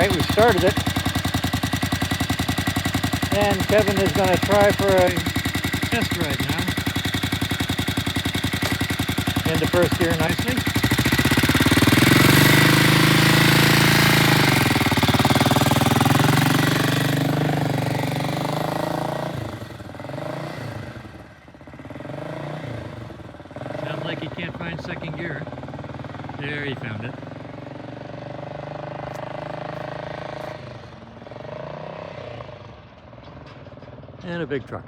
right, we started it. And Kevin is going to try for a test ride now. Into first gear nicely. Sounds like he can't find second gear. There, he found it. And a big truck.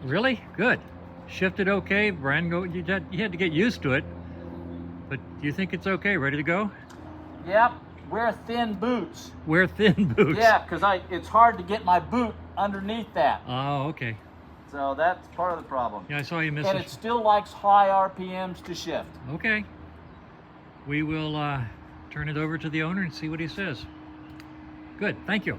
Really? Good. Shifted okay. Brian, you had to get used to it. But do you think it's okay? Ready to go? Yep. Wear thin boots. Wear thin boots. Yeah, because it's hard to get my boot underneath that. Oh, okay. So that's part of the problem. Yeah, I saw you miss And it still likes high RPMs to shift. Okay. We will turn it over to the owner and see what he says. Good. Thank you.